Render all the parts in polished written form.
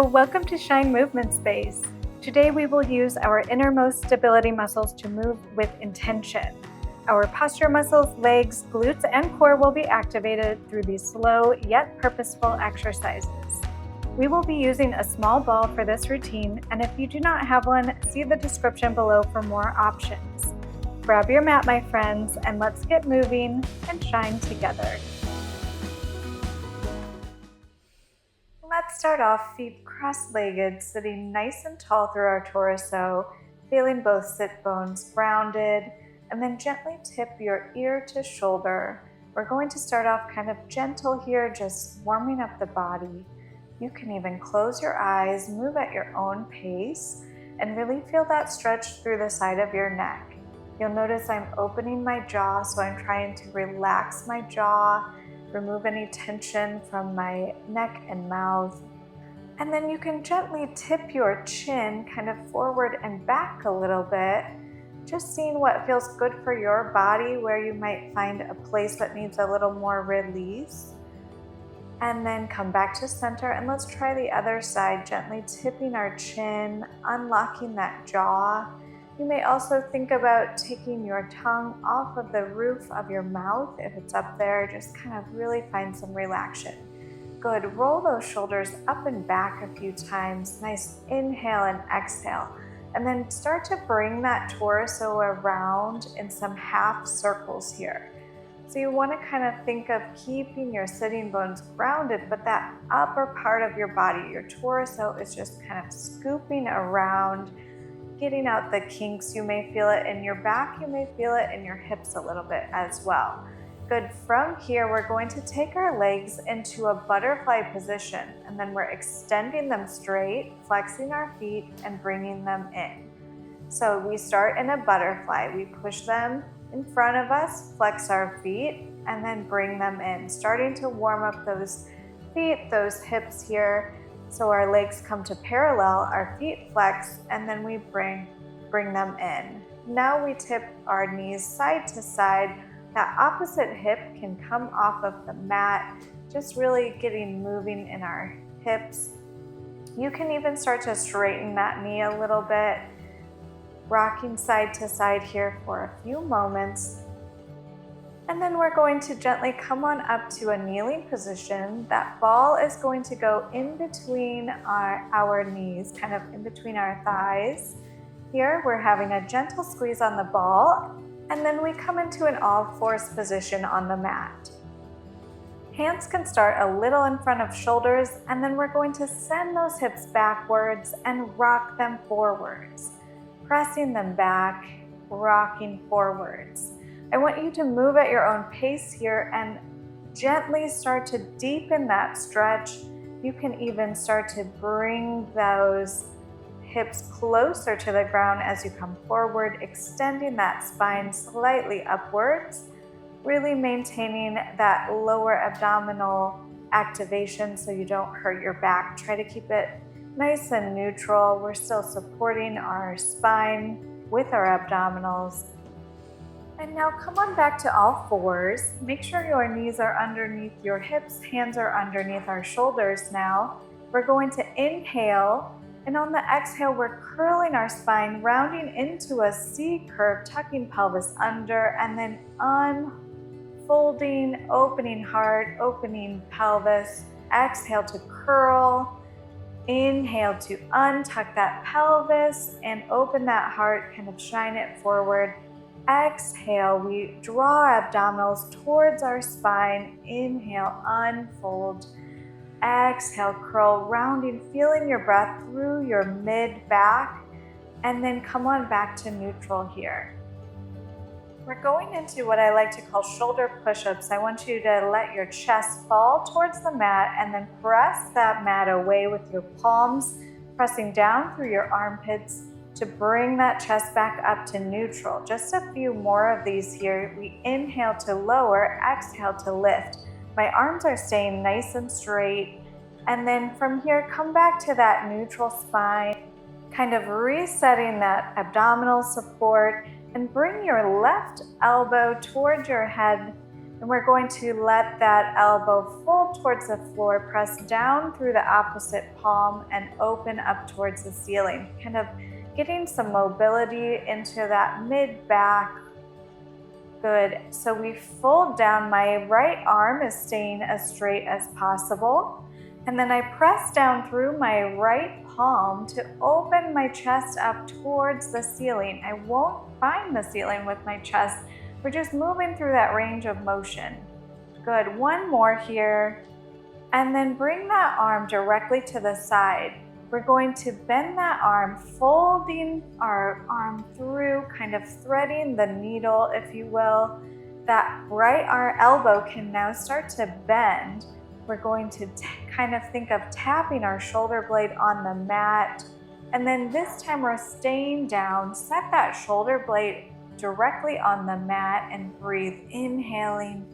Hello, welcome to Shine Movement Space. Today we will use our innermost stability muscles to move with intention. Our posture muscles, legs, glutes, and core will be activated through these slow yet purposeful exercises. We will be using a small ball for this routine, and if you do not have one, see the description below for more options. Grab your mat, my friends, and let's get moving and shine together. Let's start off feet cross-legged, sitting nice and tall through our torso, feeling both sit bones grounded, and then gently tip your ear to shoulder. We're going to start off kind of gentle here, just warming up the body. You can even close your eyes, move at your own pace, and really feel that stretch through the side of your neck. You'll notice I'm opening my jaw, so I'm trying to relax my jaw, remove any tension from my neck and mouth. And then you can gently tip your chin kind of forward and back a little bit, just seeing what feels good for your body, where you might find a place that needs a little more release. And then come back to center, and let's try the other side, gently tipping our chin, unlocking that jaw. You may also think about taking your tongue off of the roof of your mouth if it's up there. Just kind of really find some relaxation. Good. Roll those shoulders up and back a few times. Nice inhale and exhale. And then start to bring that torso around in some half circles here. So you want to kind of think of keeping your sitting bones grounded, but that upper part of your body, your torso, is just kind of scooping around, getting out the kinks. You may feel it in your back, you may feel it in your hips a little bit as well. Good. From here, we're going to take our legs into a butterfly position, and then we're extending them straight, flexing our feet, and bringing them in. So we start in a butterfly. We push them in front of us, flex our feet, and then bring them in, starting to warm up those feet, those hips here. So our legs come to parallel, our feet flex, and then we bring them in. Now we tip our knees side to side. That opposite hip can come off of the mat, just really getting moving in our hips. You can even start to straighten that knee a little bit, rocking side to side here for a few moments. And then we're going to gently come on up to a kneeling position. That ball is going to go in between our knees, kind of in between our thighs. Here we're having a gentle squeeze on the ball, and then we come into an all-fours position on the mat. Hands can start a little in front of shoulders, and then we're going to send those hips backwards and rock them forwards, pressing them back, rocking forwards. I want you to move at your own pace here and gently start to deepen that stretch. You can even start to bring those hips closer to the ground as you come forward, extending that spine slightly upwards, really maintaining that lower abdominal activation so you don't hurt your back. Try to keep it nice and neutral. We're still supporting our spine with our abdominals. And now come on back to all fours. Make sure your knees are underneath your hips, hands are underneath our shoulders now. We're going to inhale, and on the exhale, we're curling our spine, rounding into a C curve, tucking pelvis under, and then unfolding, opening heart, opening pelvis. Exhale to curl. Inhale to untuck that pelvis and open that heart, kind of shine it forward. Exhale, we draw our abdominals towards our spine. Inhale, unfold. Exhale, curl, rounding, feeling your breath through your mid-back, and then come on back to neutral here. We're going into what I like to call shoulder push-ups. I want you to let your chest fall towards the mat and then press that mat away with your palms, pressing down through your armpits to bring that chest back up to neutral. Just a few more of these here. We inhale to lower, exhale to lift. My arms are staying nice and straight. And then from here, come back to that neutral spine, kind of resetting that abdominal support, and bring your left elbow towards your head And we're going to let that elbow fold towards the floor, press down through the opposite palm and open up towards the ceiling, kind of getting some mobility into that mid-back. Good. So we fold down. My right arm is staying as straight as possible. And then I press down through my right palm to open my chest up towards the ceiling. I won't find the ceiling with my chest. We're just moving through that range of motion. Good. One more here. And then bring that arm directly to the side. We're going to bend that arm, folding our arm through, kind of threading the needle, if you will. That right arm elbow can now start to bend. We're going to kind of think of tapping our shoulder blade on the mat. And then this time we're staying down. Set that shoulder blade directly on the mat and breathe, inhaling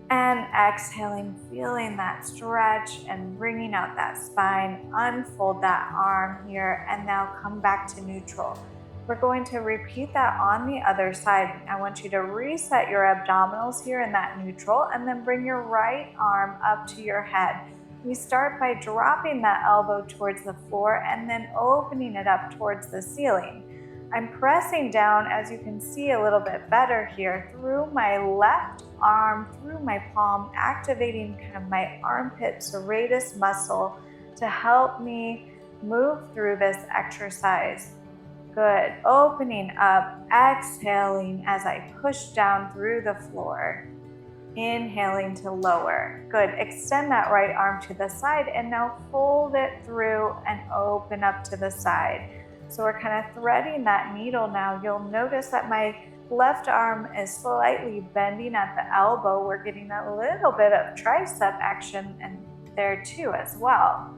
and exhaling, feeling that stretch and bringing out that spine. Unfold that arm here and now come back to neutral. We're going to repeat that on the other side. I want you to reset your abdominals here in that neutral and then bring your right arm up to your head. We start by dropping that elbow towards the floor and then opening it up towards the ceiling. I'm pressing down, as you can see a little bit better here, through my left arm, through my palm, activating kind of my armpit serratus muscle to help me move through this exercise. Good. Opening up, exhaling as I push down through the floor. Inhaling to lower. Good. Extend that right arm to the side and now fold it through and open up to the side. So we're kind of threading that needle now. You'll notice that my left arm is slightly bending at the elbow. We're getting a little bit of tricep action and there too as well.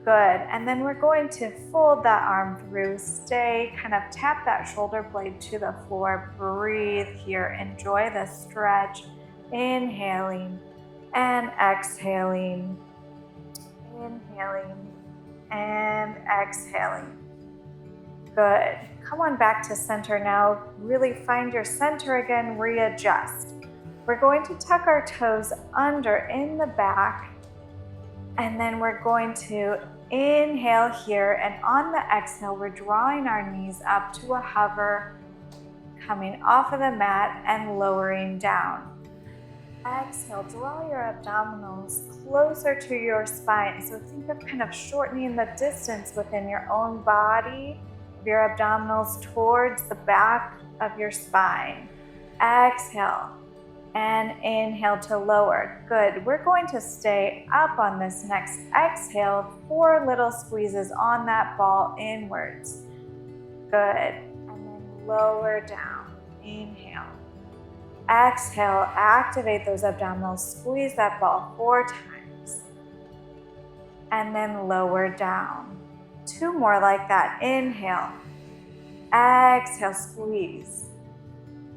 Good. And then we're going to fold that arm through, stay, kind of tap that shoulder blade to the floor, breathe here, enjoy the stretch, inhaling and exhaling, inhaling and exhaling. Good. Come on back to center now. Really find your center again, readjust. We're going to tuck our toes under in the back, and then we're going to inhale here, and on the exhale, we're drawing our knees up to a hover, coming off of the mat and lowering down. Exhale, draw your abdominals closer to your spine. So think of kind of shortening the distance within your own body, your abdominals towards the back of your spine. Exhale and inhale to lower. Good. We're going to stay up on this next exhale. 4 little squeezes on that ball inwards. Good. And then lower down. Inhale. Exhale, activate those abdominals. Squeeze that ball 4 times. And then lower down. 2 more like that. Inhale. Exhale, squeeze.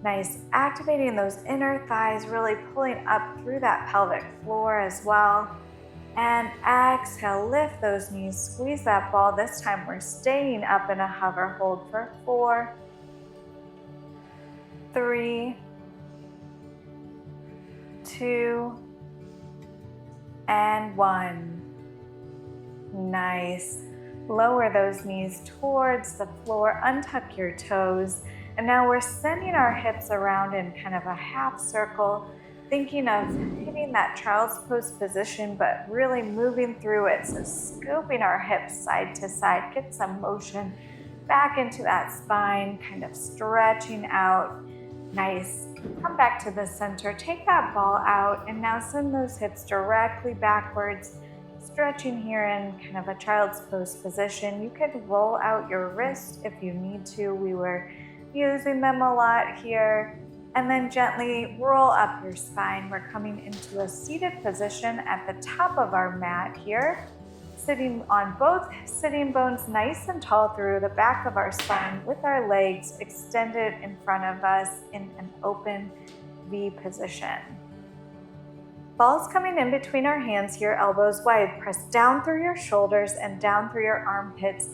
Nice. Activating those inner thighs, really pulling up through that pelvic floor as well. And exhale, lift those knees, squeeze that ball. This time we're staying up in a hover hold for 4, 3, 2, and 1. Nice. Lower those knees towards the floor, untuck your toes, and now we're sending our hips around in kind of a half circle, thinking of hitting that child's pose position, but really moving through it. So scooping our hips side to side, get some motion back into that spine, kind of stretching out. Nice. Come back to the center, take that ball out, and now send those hips directly backwards. Stretching here in kind of a child's pose position. You could roll out your wrists if you need to. We were using them a lot here. And then gently roll up your spine. We're coming into a seated position at the top of our mat here. Sitting on both sitting bones nice and tall through the back of our spine with our legs extended in front of us in an open V position. Balls coming in between our hands here, elbows wide. Press down through your shoulders and down through your armpits.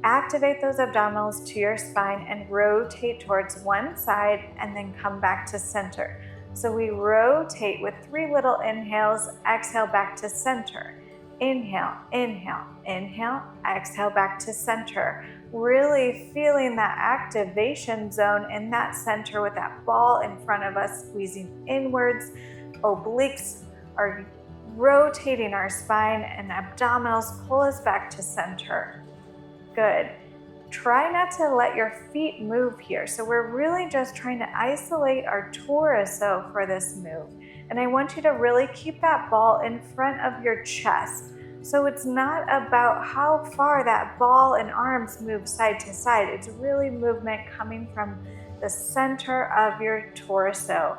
Activate those abdominals to your spine and rotate towards one side and then come back to center. So we rotate with 3 little inhales, exhale back to center. Inhale, inhale, inhale, exhale back to center. Really feeling that activation zone in that center with that ball in front of us, squeezing inwards. Obliques are rotating our spine, and abdominals pull us back to center. Good. Try not to let your feet move here. So we're really just trying to isolate our torso for this move. And I want you to really keep that ball in front of your chest. So it's not about how far that ball and arms move side to side. It's really movement coming from the center of your torso.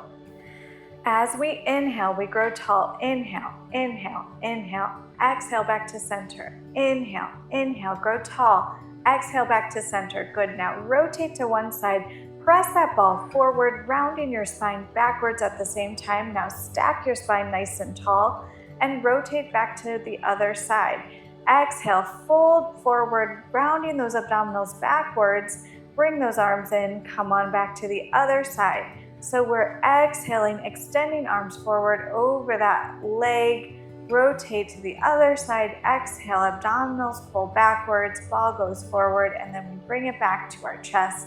As we inhale, we grow tall. Inhale, inhale, inhale. Exhale back to center. Inhale, inhale, grow tall. Exhale back to center. Good. Now rotate to one side. Press that ball forward, rounding your spine backwards at the same time. Now stack your spine nice and tall and rotate back to the other side. Exhale, fold forward, rounding those abdominals backwards. Bring those arms in. Come on back to the other side. So we're exhaling, extending arms forward over that leg. Rotate to the other side, exhale, abdominals pull backwards, ball goes forward, and then we bring it back to our chest.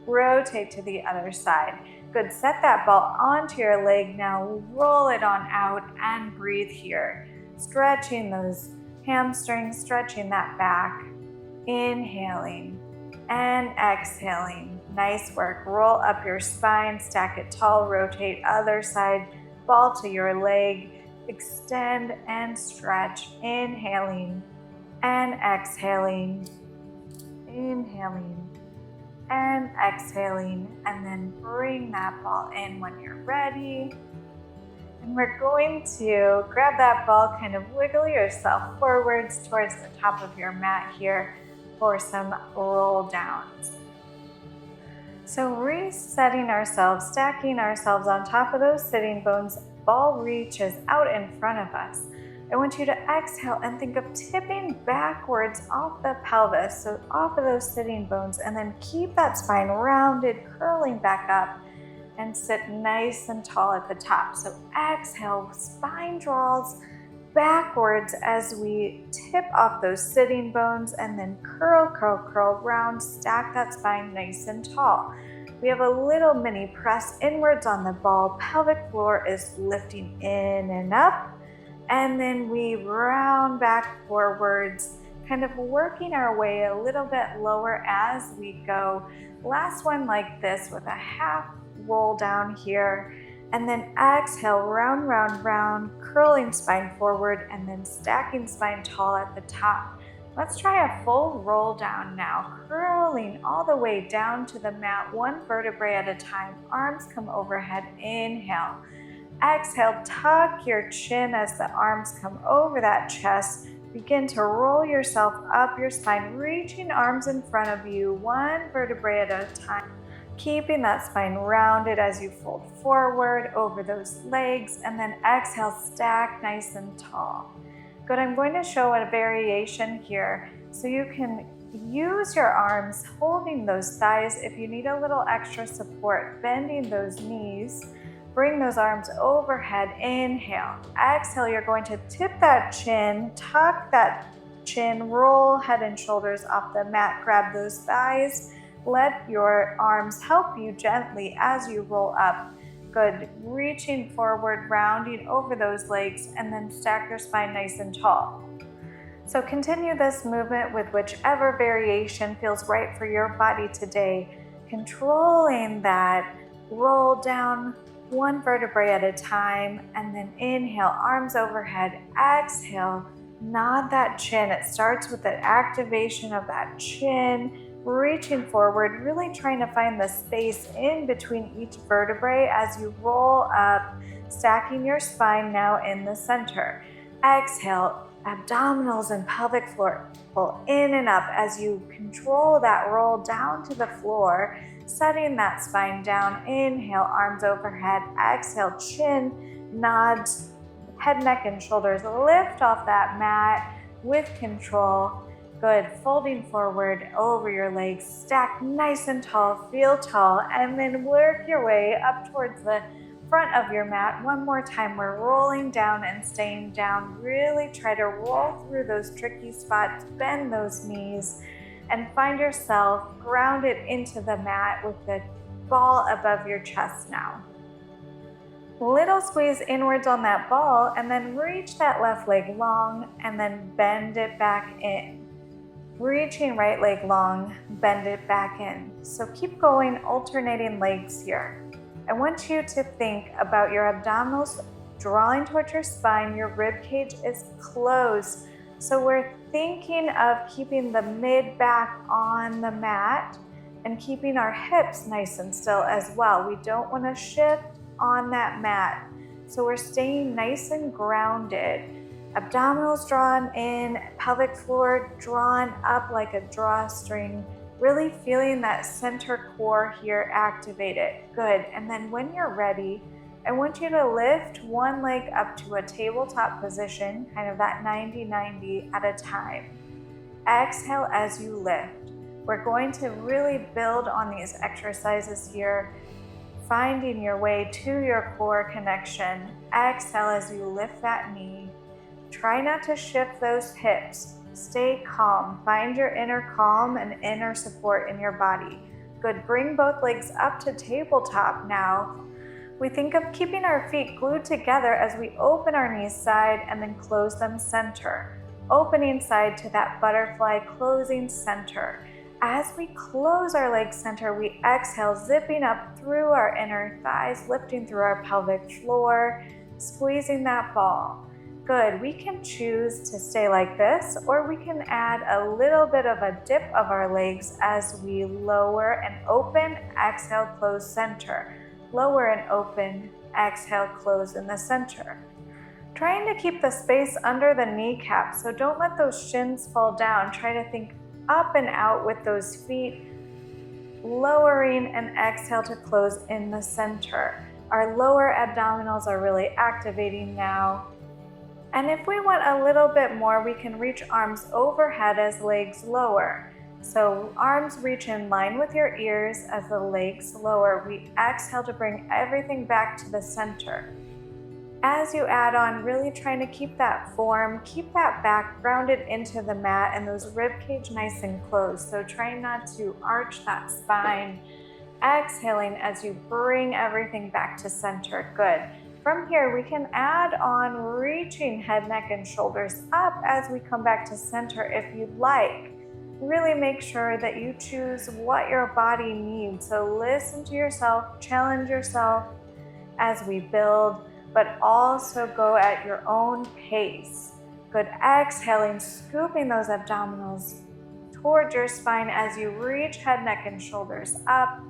Rotate to the other side. Good, set that ball onto your leg. Now roll it on out and breathe here. Stretching those hamstrings, stretching that back. Inhaling and exhaling. Nice work. Roll up your spine, stack it tall, rotate other side, ball to your leg. Extend and stretch, inhaling and exhaling, inhaling and exhaling, and then bring that ball in when you're ready. And we're going to grab that ball, kind of wiggle yourself forwards towards the top of your mat here for some roll downs. So resetting ourselves, stacking ourselves on top of those sitting bones, ball reaches out in front of us. I want you to exhale and think of tipping backwards off the pelvis, so off of those sitting bones, and then keep that spine rounded, curling back up, and sit nice and tall at the top. So exhale, spine draws backwards as we tip off those sitting bones, and then curl, curl, curl, round, stack that spine nice and tall. We have a little mini press inwards on the ball. Pelvic floor is lifting in and up. And then we round back forwards, kind of working our way a little bit lower as we go. Last one like this with a half roll down here. And then exhale, round, round, round, curling spine forward, and then stacking spine tall at the top. Let's try a full roll down now, curling all the way down to the mat, one vertebrae at a time. Arms come overhead, inhale. Exhale, tuck your chin as the arms come over that chest. Begin to roll yourself up your spine, reaching arms in front of you, one vertebrae at a time. Keeping that spine rounded as you fold forward over those legs, and then exhale, stack nice and tall. Good, I'm going to show a variation here so you can use your arms holding those thighs if you need a little extra support, bending those knees. Bring those arms overhead, inhale. Exhale, you're going to tip that chin, tuck that chin, roll head and shoulders off the mat, grab those thighs. Let your arms help you gently as you roll up. Good, reaching forward, rounding over those legs, and then stack your spine nice and tall. So continue this movement with whichever variation feels right for your body today, controlling that roll down one vertebrae at a time, and then inhale, arms overhead, exhale, nod that chin. It starts with the activation of that chin, reaching forward, really trying to find the space in between each vertebrae as you roll up, stacking your spine now in the center. Exhale, abdominals and pelvic floor pull in and up as you control that roll down to the floor, setting that spine down. Inhale, arms overhead. Exhale, chin, nods, head, neck, and shoulders lift off that mat with control. Good, folding forward over your legs, stack nice and tall, feel tall, and then work your way up towards the front of your mat. One more time, we're rolling down and staying down. Really try to roll through those tricky spots, bend those knees, and find yourself grounded into the mat with the ball above your chest now. Little squeeze inwards on that ball, and then reach that left leg long, and then bend it back in. Reaching right leg long, bend it back in. So keep going, alternating legs here. I want you to think about your abdominals drawing towards your spine. Your rib cage is closed. So we're thinking of keeping the mid back on the mat and keeping our hips nice and still as well. We don't want to shift on that mat. So we're staying nice and grounded. Abdominals drawn in, pelvic floor drawn up like a drawstring, really feeling that center core here activated. Good. And then when you're ready, I want you to lift one leg up to a tabletop position, kind of that 90-90 at a time. Exhale as you lift. We're going to really build on these exercises here, finding your way to your core connection. Exhale as you lift that knee. Try not to shift those hips. Stay calm. Find your inner calm and inner support in your body. Good. Bring both legs up to tabletop now. We think of keeping our feet glued together as we open our knees side and then close them center. Opening side to that butterfly, closing center. As we close our legs center, we exhale, zipping up through our inner thighs, lifting through our pelvic floor, squeezing that ball. Good. We can choose to stay like this, or we can add a little bit of a dip of our legs as we lower and open, exhale, close center. Lower and open, exhale, close in the center. Trying to keep the space under the kneecap, so don't let those shins fall down. Try to think up and out with those feet, lowering and exhale to close in the center. Our lower abdominals are really activating now. And if we want a little bit more, we can reach arms overhead as legs lower. So arms reach in line with your ears as the legs lower. We exhale to bring everything back to the center. As you add on, really trying to keep that form, keep that back grounded into the mat and those rib cage nice and closed. So try not to arch that spine. Exhaling as you bring everything back to center. Good. From here, we can add on reaching head, neck, and shoulders up as we come back to center if you'd like. Really make sure that you choose what your body needs. So listen to yourself, challenge yourself as we build, but also go at your own pace. Good. Exhaling, scooping those abdominals towards your spine as you reach head, neck, and shoulders up.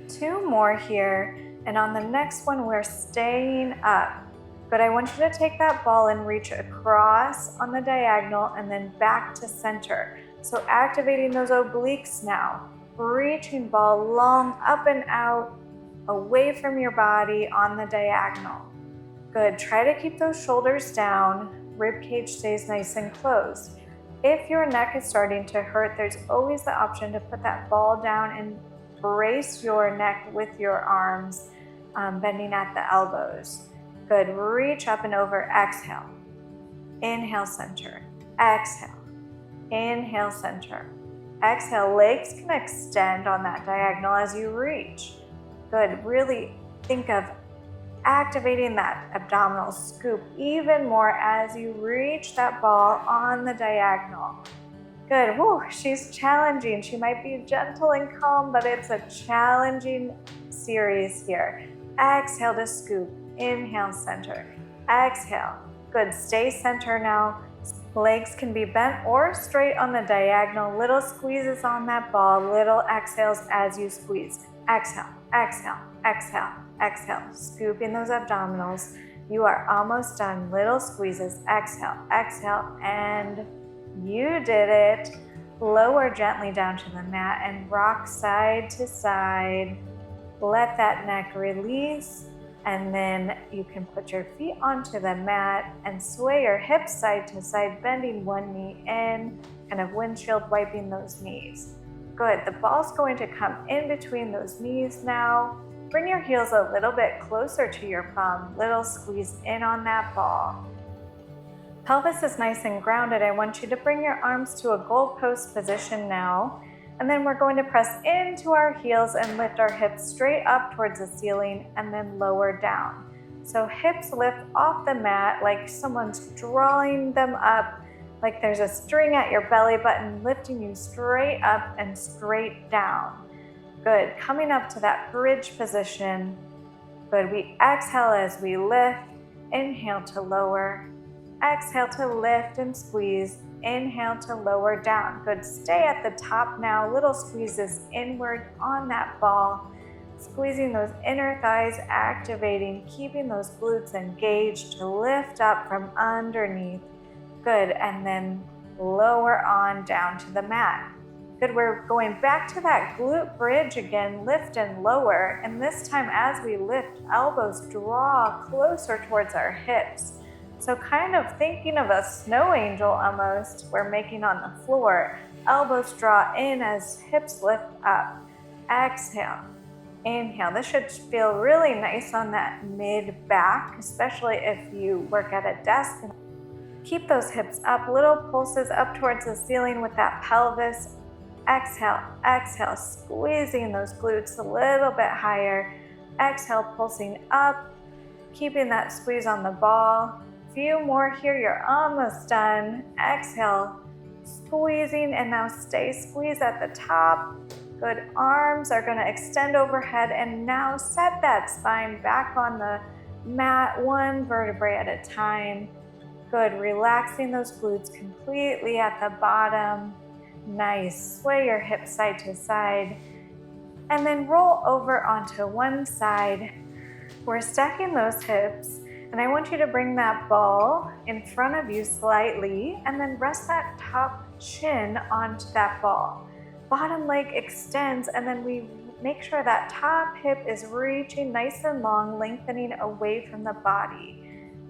2 more here. And on the next one, we're staying up. But I want you to take that ball and reach across on the diagonal and then back to center. So activating those obliques now. Reaching ball long up and out, away from your body on the diagonal. Good. Try to keep those shoulders down. Rib cage stays nice and closed. If your neck is starting to hurt, there's always the option to put that ball down and brace your neck with your arms, bending at the elbows. Good. Reach up and over. Exhale. Inhale, center. Exhale. Inhale, center. Exhale. Legs can extend on that diagonal as you reach. Good. Really think of activating that abdominal scoop even more as you reach that ball on the diagonal. Good. Woo, she's challenging. She might be gentle and calm, but it's a challenging series here. Exhale to scoop. Inhale, center. Exhale. Good. Stay center now. Legs can be bent or straight on the diagonal. Little squeezes on that ball. Little exhales as you squeeze. Exhale, exhale, exhale, exhale. Scooping those abdominals. You are almost done. Little squeezes. Exhale, exhale, and you did it. Lower gently down to the mat and rock side to side. Let that neck release, and then you can put your feet onto the mat and sway your hips side to side, bending one knee in, kind of windshield wiping those knees. Good. The ball's going to come in between those knees now. Bring your heels a little bit closer to your bum, little squeeze in on that ball. Pelvis is nice and grounded. I want you to bring your arms to a goalpost position now. And then we're going to press into our heels and lift our hips straight up towards the ceiling and then lower down. So hips lift off the mat like someone's drawing them up, like there's a string at your belly button lifting you straight up and straight down. Good. Coming up to that bridge position. Good. We exhale as we lift. Inhale to lower. Exhale to lift and squeeze. Inhale to lower down. Good. Stay at the top now. Little squeezes inward on that ball. Squeezing those inner thighs, activating, keeping those glutes engaged to lift up from underneath. Good. And then lower on down to the mat. Good. We're going back to that glute bridge again. Lift and lower. And this time as we lift, elbows draw closer towards our hips. So kind of thinking of a snow angel almost, we're making on the floor. Elbows draw in as hips lift up. Exhale. Inhale. This should feel really nice on that mid back, especially if you work at a desk. Keep those hips up, little pulses up towards the ceiling with that pelvis. Exhale, exhale, squeezing those glutes a little bit higher. Exhale, pulsing up, keeping that squeeze on the ball. Few more here, you're almost done. Exhale, squeezing, and now stay squeezed at the top. Good. Arms are going to extend overhead, and now set that spine back on the mat, one vertebrae at a time. Good. Relaxing those glutes completely at the bottom. Nice. Sway your hips side to side, and then roll over onto one side. We're stacking those hips. And I want you to bring that ball in front of you slightly and then rest that top shin onto that ball. Bottom leg extends, and then we make sure that top hip is reaching nice and long, lengthening away from the body.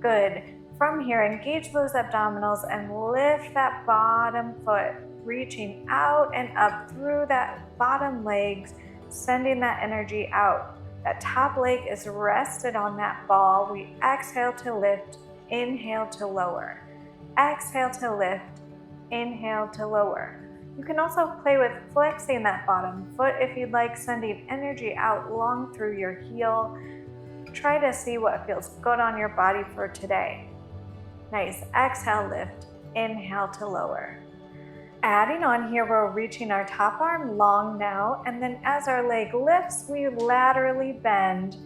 Good. From here, engage those abdominals and lift that bottom foot, reaching out and up through that bottom legs, sending that energy out. That top leg is rested on that ball. We exhale to lift, inhale to lower. Exhale to lift, inhale to lower. You can also play with flexing that bottom foot if you'd like, sending energy out long through your heel. Try to see what feels good on your body for today. Nice. Exhale, lift, inhale to lower. Adding on here, we're reaching our top arm long now, and then as our leg lifts, we laterally bend.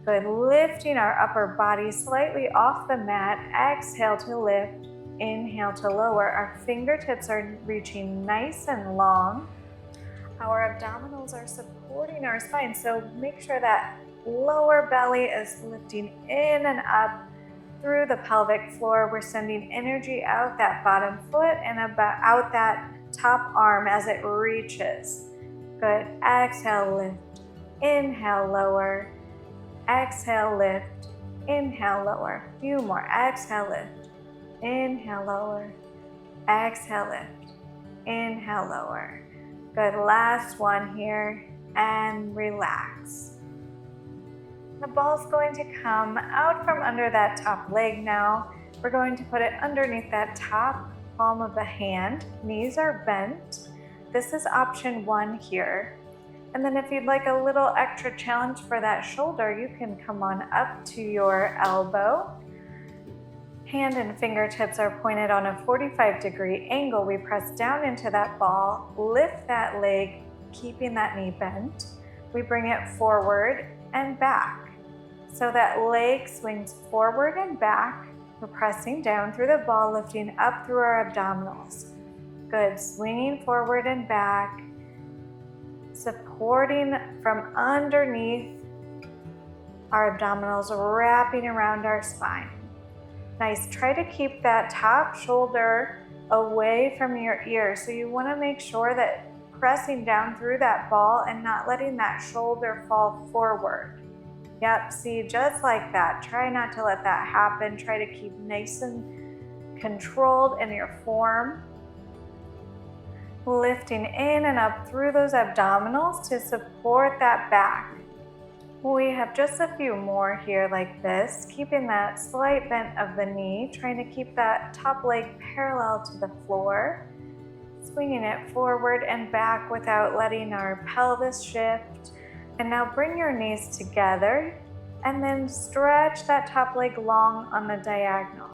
Good. Lifting our upper body slightly off the mat. Exhale to lift, inhale to lower. Our fingertips are reaching nice and long. Our abdominals are supporting our spine, so make sure that lower belly is lifting in and up through the pelvic floor. We're sending energy out that bottom foot and out that top arm as it reaches. Good. Exhale, lift. Inhale, lower. Exhale, lift. Inhale, lower. Few more. Exhale, lift. Inhale, lower. Exhale, lift. Inhale, lower. Good. Last one here. And relax. The ball's going to come out from under that top leg now. We're going to put it underneath that top palm of the hand. Knees are bent. This is option 1 here. And then if you'd like a little extra challenge for that shoulder, you can come on up to your elbow. Hand and fingertips are pointed on a 45-degree angle. We press down into that ball, lift that leg, keeping that knee bent. We bring it forward and back. So that leg swings forward and back. We're pressing down through the ball, lifting up through our abdominals. Good. Swinging forward and back. Supporting from underneath our abdominals, wrapping around our spine. Nice. Try to keep that top shoulder away from your ear. So you want to make sure that pressing down through that ball and not letting that shoulder fall forward. Yep, see, just like that. Try not to let that happen. Try to keep nice and controlled in your form. Lifting in and up through those abdominals to support that back. We have just a few more here like this, keeping that slight bend of the knee, trying to keep that top leg parallel to the floor, swinging it forward and back without letting our pelvis shift. And now bring your knees together and then stretch that top leg long on the diagonal.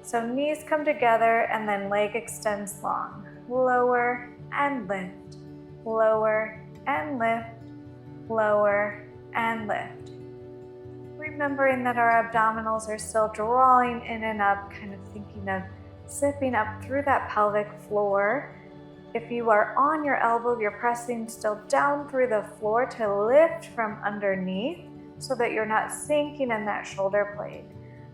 So knees come together and then leg extends long. Lower and lift, lower and lift, lower and lift. Remembering that our abdominals are still drawing in and up, kind of thinking of zipping up through that pelvic floor. If you are on your elbow, you're pressing still down through the floor to lift from underneath so that you're not sinking in that shoulder blade.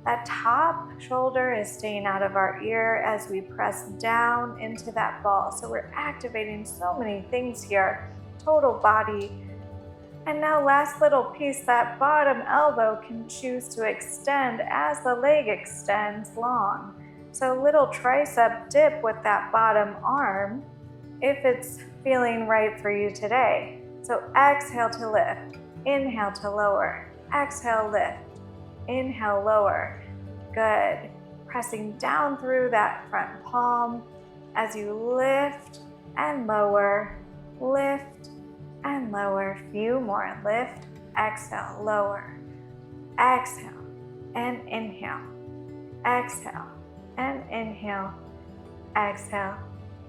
That top shoulder is staying out of our ear as we press down into that ball. So we're activating so many things here, total body. And now last little piece, that bottom elbow can choose to extend as the leg extends long. So little tricep dip with that bottom arm if it's feeling right for you today. So exhale to lift, inhale to lower, exhale, lift, inhale, lower. Good. Pressing down through that front palm as you lift and lower, lift and lower. Few more. Lift, exhale, lower, exhale and inhale, exhale and inhale, exhale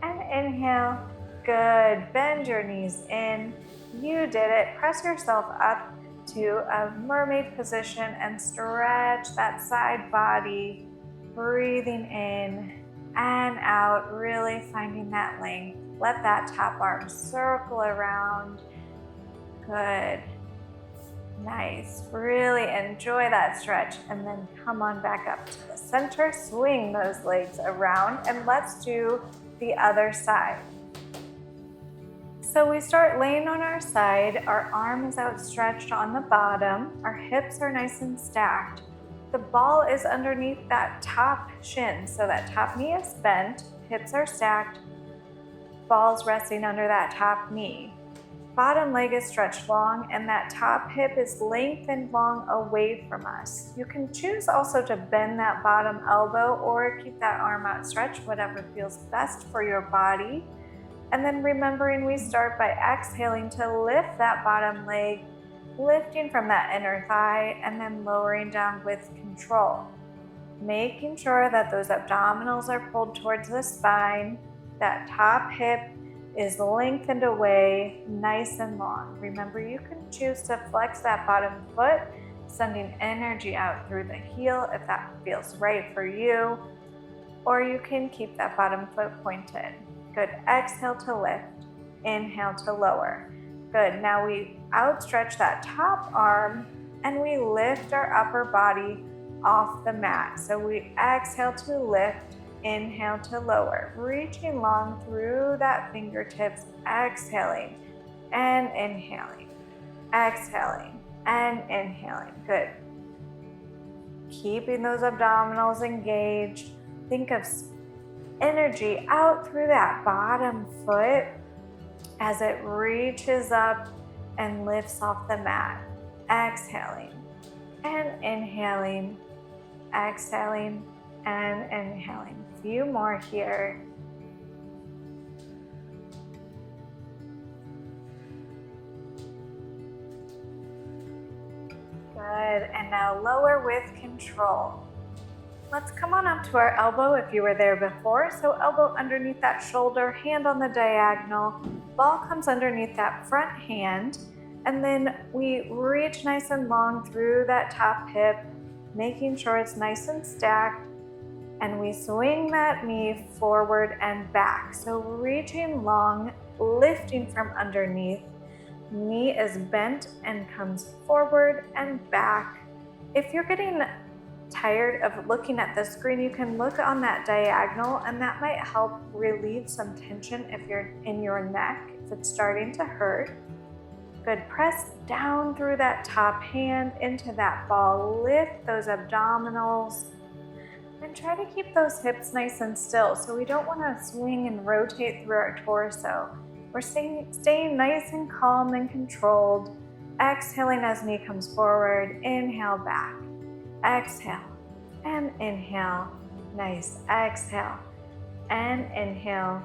and inhale. Good. Bend your knees in. You did it. Press yourself up to a mermaid position and stretch that side body, breathing in and out, really finding that length. Let that top arm circle around. Good. Nice. Really enjoy that stretch, and then come on back up to the center. Swing those legs around, and let's do the other side. So we start laying on our side, our arm is outstretched on the bottom, our hips are nice and stacked. The ball is underneath that top shin, so that top knee is bent, hips are stacked, ball's resting under that top knee. Bottom leg is stretched long and that top hip is lengthened long away from us. You can choose also to bend that bottom elbow or keep that arm outstretched, whatever feels best for your body. And then remembering we start by exhaling to lift that bottom leg, lifting from that inner thigh and then lowering down with control. Making sure that those abdominals are pulled towards the spine, that top hip is lengthened away, nice and long. Remember, you can choose to flex that bottom foot, sending energy out through the heel if that feels right for you, or you can keep that bottom foot pointed. Good. Exhale to lift, inhale to lower. Good. Now we outstretch that top arm and we lift our upper body off the mat. So we exhale to lift, inhale to lower, reaching long through that fingertips, exhaling and inhaling, exhaling and inhaling. Good. Keeping those abdominals engaged. Think of energy out through that bottom foot as it reaches up and lifts off the mat. Exhaling and inhaling, exhaling and inhaling. A few more here. Good. And now lower with control. Let's come on up to our elbow if you were there before. So elbow underneath that shoulder, hand on the diagonal, ball comes underneath that front hand, and then we reach nice and long through that top hip, making sure it's nice and stacked, and we swing that knee forward and back. So reaching long, lifting from underneath, knee is bent and comes forward and back. If you're getting tired of looking at the screen, you can look on that diagonal, and that might help relieve some tension if you're in your neck, if it's starting to hurt. Good. Press down through that top hand into that ball. Lift those abdominals and try to keep those hips nice and still. So we don't want to swing and rotate through our torso. We're staying nice and calm and controlled. Exhaling as knee comes forward, inhale back, exhale, and inhale. Nice, exhale, and inhale.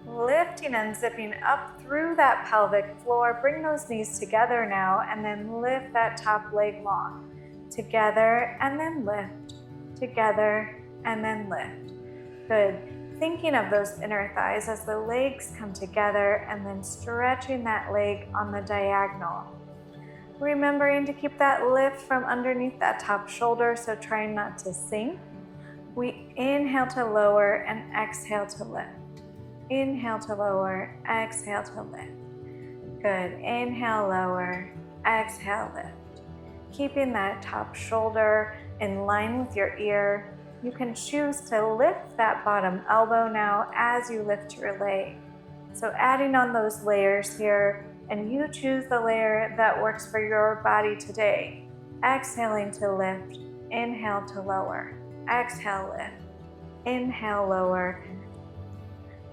Lifting and zipping up through that pelvic floor. Bring those knees together now, and then lift that top leg long. Together, and then lift. Together, and then lift. Good. Thinking of those inner thighs as the legs come together, and then stretching that leg on the diagonal. Remembering to keep that lift from underneath that top shoulder, so trying not to sink. We inhale to lower and exhale to lift. Inhale to lower, exhale to lift. Good. Inhale, lower, exhale, lift. Keeping that top shoulder in line with your ear. You can choose to lift that bottom elbow now as you lift your leg. So adding on those layers here, and you choose the layer that works for your body today. Exhaling to lift, inhale to lower, exhale, lift, inhale, lower.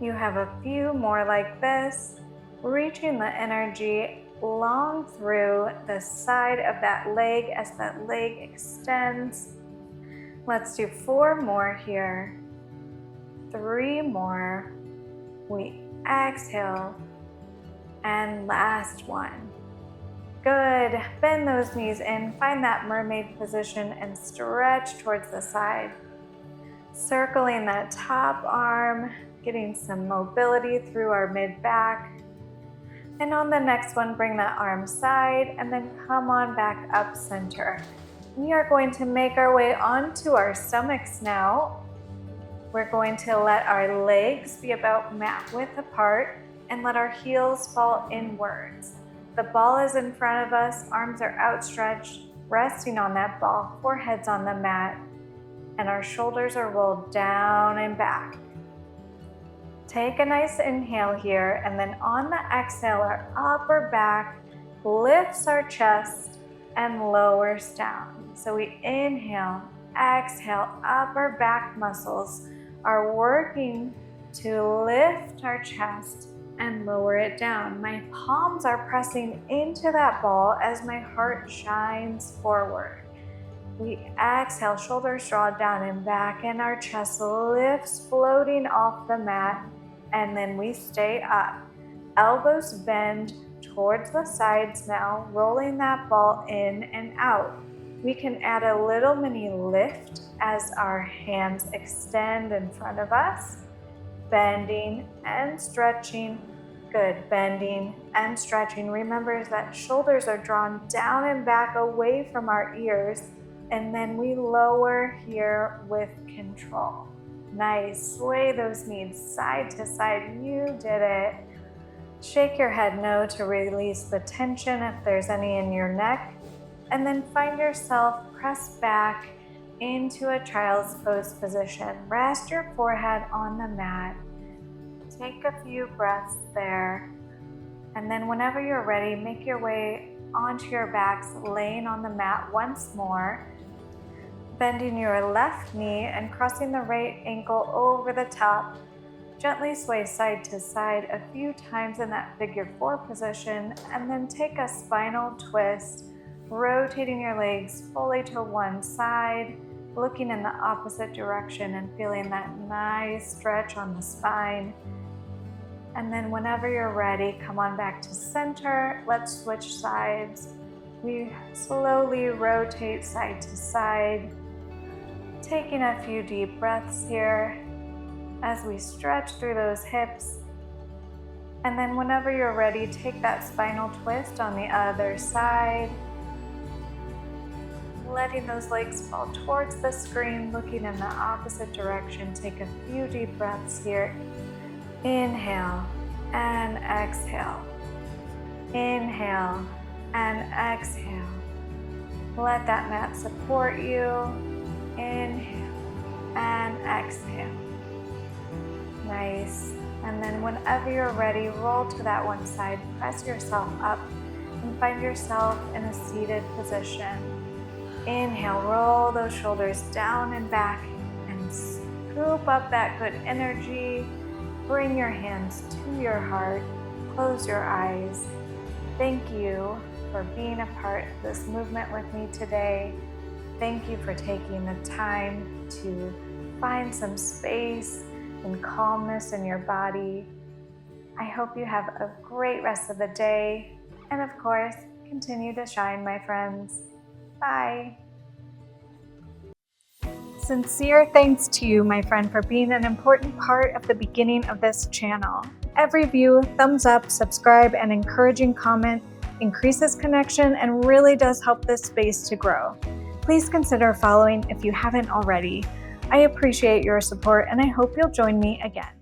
You have a few more like this, reaching the energy long through the side of that leg as that leg extends. Let's do 4 more here. 3 more. We exhale. And last one. Good. Bend those knees in, find that mermaid position, and stretch towards the side. Circling that top arm, getting some mobility through our mid-back. And on the next one, bring that arm side and then come on back up center. We are going to make our way onto our stomachs now. We're going to let our legs be about mat width apart and let our heels fall inwards. The ball is in front of us, arms are outstretched, resting on that ball, forehead's on the mat, and our shoulders are rolled down and back. Take a nice inhale here, and then on the exhale, our upper back lifts our chest and lowers down. So we inhale, exhale, upper back muscles are working to lift our chest and lower it down. My palms are pressing into that ball as my heart shines forward. We exhale, shoulders draw down and back, and our chest lifts, floating off the mat. And then we stay up. Elbows bend towards the sides now, rolling that ball in and out. We can add a little mini lift as our hands extend in front of us, bending and stretching. Good, bending and stretching. Remember that shoulders are drawn down and back away from our ears, and then we lower here with control. Nice. Sway those knees side to side. You did it. Shake your head no to release the tension if there's any in your neck. And then find yourself pressed back into a child's pose position. Rest your forehead on the mat. Take a few breaths there. And then whenever you're ready, make your way onto your backs, laying on the mat once more. Bending your left knee and crossing the right ankle over the top. Gently sway side to side a few times in that figure 4 position, and then take a spinal twist, rotating your legs fully to one side, looking in the opposite direction and feeling that nice stretch on the spine. And then whenever you're ready, come on back to center. Let's switch sides. We slowly rotate side to side. Taking a few deep breaths here as we stretch through those hips. And then whenever you're ready, take that spinal twist on the other side. Letting those legs fall towards the screen, looking in the opposite direction. Take a few deep breaths here. Inhale and exhale. Inhale and exhale. Let that mat support you. Inhale and exhale. Nice. And then whenever you're ready, roll to that one side, press yourself up, and find yourself in a seated position. Inhale, roll those shoulders down and back, and scoop up that good energy. Bring your hands to your heart, close your eyes, Thank you for being a part of this movement with me today. Thank you for taking the time to find some space and calmness in your body. I hope you have a great rest of the day. And of course, continue to shine, my friends. Bye. Sincere thanks to you, my friend, for being an important part of the beginning of this channel. Every view, thumbs up, subscribe, and encouraging comment increases connection and really does help this space to grow. Please consider following if you haven't already. I appreciate your support and I hope you'll join me again.